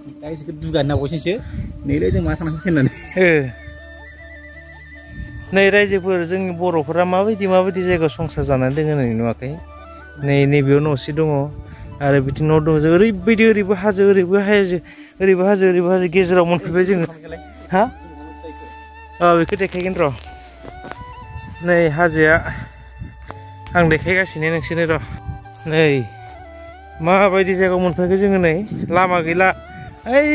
Kayak segitu juga nawa sih nilai sih mah tanah sih नै रायजोफोर जोंनि बर'फोरा माबायदि जायगायाव संसार जानानै दङ नै नुवाखै नै बेयाव न'से दङ आरो बिथिं न' दङ जों ओरैबायदि ओरैबो हाजो गेजेराव मोनफैबाय जोङो हा बेखौ देखायगोन र' नै हाजोआ आं देखायगासिनो नोंसोरनो र' नै माबायदि जायगायाव मोनफैखो जोङो नै लामा गैला ओइ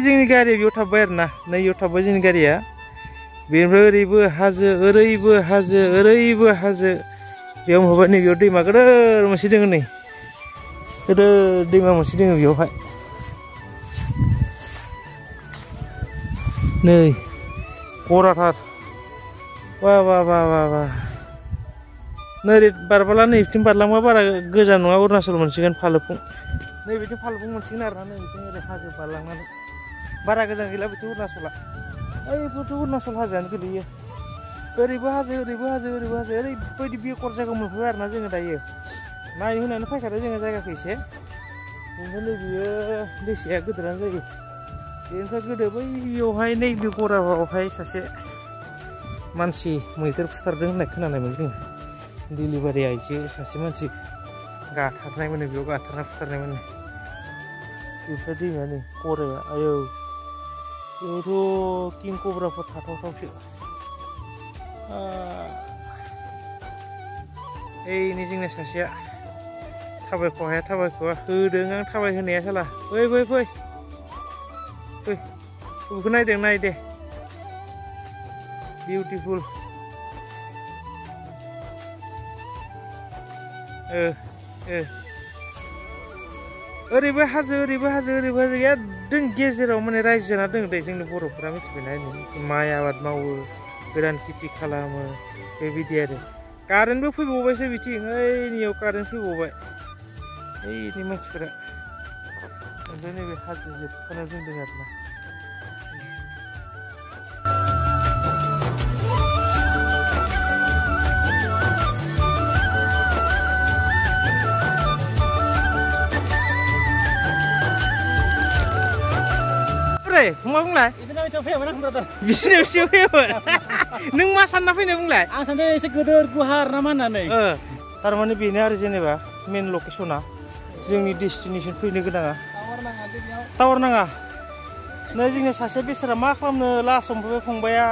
जोंनि गारिया बेयाव थाबाय आरोना नै बेयाव थाबाय जोंनि गारिया बेनिफ्राय ओरैबो हाजो बेयाव मोनबाय नै बेयाव दैमा गोदोर मोनसे दङ नै गोदोर दैमा मोनसे दङ बेयावहाय नै गराथार बा नै बारबोला नै बिथिं बारलांबा बारा गोजान नङा अरुणाचल मोनसिगोन फालोफुं नै बिथिं फालोफुं मोनसिगोन आरोना नै बिथिं ओरै हाजो बारलांनानै बारा गोजान गैला बिथिं अरुणाचला ओइफोरथ' अरुणाचल हाजोआनो गोलैयो ओरैबो हाजो ओरैबायदि बेकर जायगायाव मोनफैबाय आरोना जोङो दायो नायनो होनानै फैखादों जोङो जायगाखौ एसे ओमफ्राय नै बियो दैसाया गोदोरानो जायो बेनिफ्राय गोदो बैयावहाय नैबे गराबावहाय सासे मानसि मैदेर फुथारदों होननाय खोनानायमोन जोङो डिलिभारि आइजो सासे मानसि गाथारनाय मोनो बेयाव गाथारना फुथारनाय मोनो बेनिफ्राय दैमाया नै गराया आयौ बेयावथ' किं कब्राफोर थाथावथावसो नै जोंना सासेया थाबायख' हाया होदों आं थाबाय होनाया साला फै बेखौ नाय दे बिउटिफुल ओरैबो हाजो एकदम गेजेराव माने रायजो जाना दङ दे जोंनि बर'फोरा मिथिबायना माइ आबाद मावो गोरान खेथि खालामो बेबायदि आरो कारेन्टबो फैबावबायसो बिथिं ओइनियाव कारेन्ट फैबावबाय ओइनि मानसिफोरा ओमफ्राय नैबे हाजो जोबथानायाव जों दङ आरोना मा बुंलाय बिसिनावसो फैयोमोन नों मा सानना फैनो बुंलाय आं सानदों एसे गोदोर गुवार नामा होननानै थारमाने बेनो आरो जेनेबा मेन लकेसना जोंनि डेस्टिनेसन फैनो गोनाङा टावार नाङा नै जोंनि सासे बेसारा मा खालामनो लास्टआव मोनफैबाय फंबाया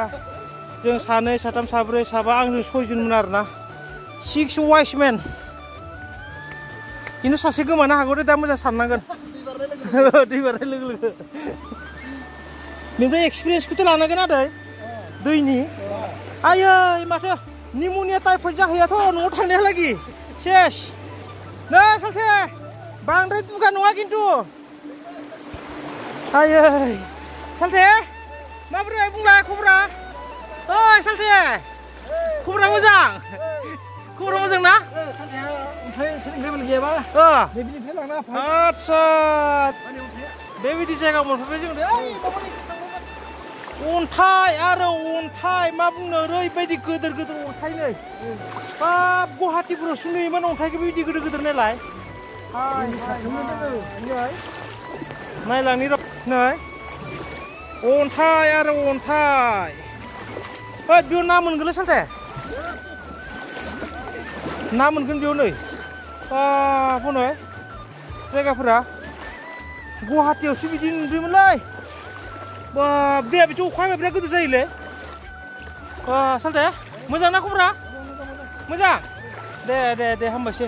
जों सानै साथाम साब्रै साबा आंजों 6 जनमोन आरोना 6 वाइस मेन खिन्थु सासे गोमानो हागौ दे दा मोजां साननांगोन दै बारनाय लोगो नोंफ्राय एक्सपिरियेन्सखौथ' लानांगोन आदै दैनि आयै माथो निम'निया टाइफयड जाहैयाथ' न'आव थांनायालागि सेस नै सालथे बांद्राय दुगा नङा खिन्थु आयै सालथे माबोरै बुंलाय खबरा ओइ सालथे खबरा मोजां ना आच्छा बेबायदि जायगायाव मोनफैबाय जों अन्थाइ आरो अन्थाइ मा बुंनो ओरैबायदि गोदोर अन्थाइ नै हाब गुवाहाटिफोरावसो नुयोमोन अन्थाइखौ बेबायदि गोदोर नायलाय नायलांनि र' नै अन्थाइ आरो अन्थाइ बेयाव ना मोनगोनलै सालथे ना मोनगोन बेयाव नै हनै जायगाफोरा गुवाहाटियावसो बिदि नुदोंमोनलै बाब दैया बिथ' अखा हाबा बिराद गोदोर जायोलै सालथे मोजां ना खबरा मोजां दे हामबायसै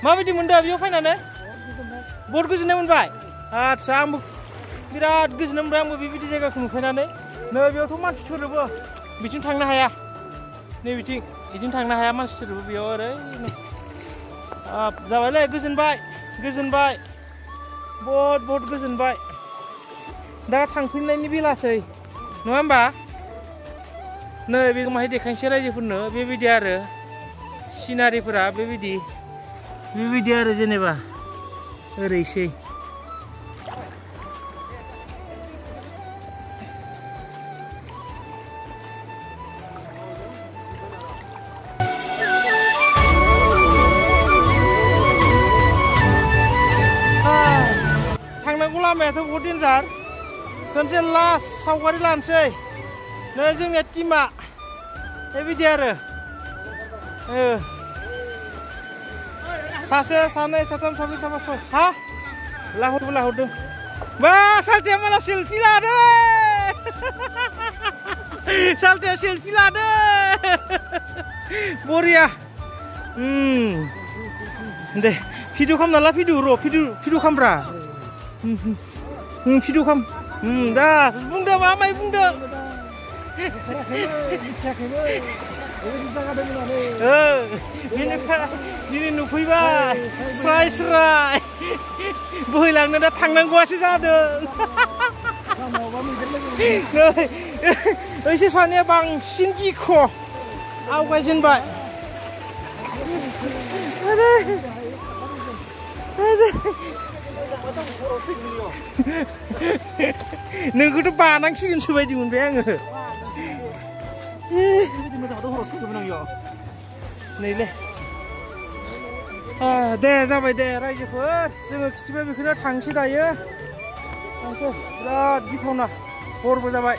माबायदि मोनदों बेयाव फैनानै बहुत गोजोननाय मोनबाय आच्छा आंबो बिराद गोजोननाय मोनबाय आंबो बेबायदि जायगाखौ नुफैनानै नै बेयावथ' मानसि थोरोबो बिथिं थांनो हाया नै बिथिं थांनो हाया मानसि थोरोबो बेयाव ओरैनो जाबायलै गोजोनबाय बहुत गोजोनबाय दा थांफिननायनि बेलासै नङा होमबा नै बेखौ माहाय देखायनोसै रायजोफोरनो बेबायदि आरो सिनारिफोरा बेबायदि आरो जेनेबा ओरैसै लामायाथ' बहुद डेन्जार खनसे लास्ट सावगारि लानोसै नै जोंनिया टिमा बेबायदि आरो सासे सानै साथाम साब्रै साबा सय हा लाहरदों बा सालथेया माला सेलफि लादों सालथेया सेलफि लादों बरिया दे भिडिअ खालामना ला भिडिअ र' भिडिअ खामब्रा भिडिअ खाम दा बुंदो मा माइ बुंदो दिनै नुफैबाय स्राय स्राय बोहैलांनो दा थांनांगौआसो जादों ओइसे सानैया बांसिन गिख' आवगायजेनबाय नोंखौथ' बानांसिगोनसो बायदि मोनबाय आङो नैलै दे जाबाय दे रायजोफोर जोङो खिथिबाय बेखौनो थांसै दायो थांसै बिराद गिथावना हरबो जाबाय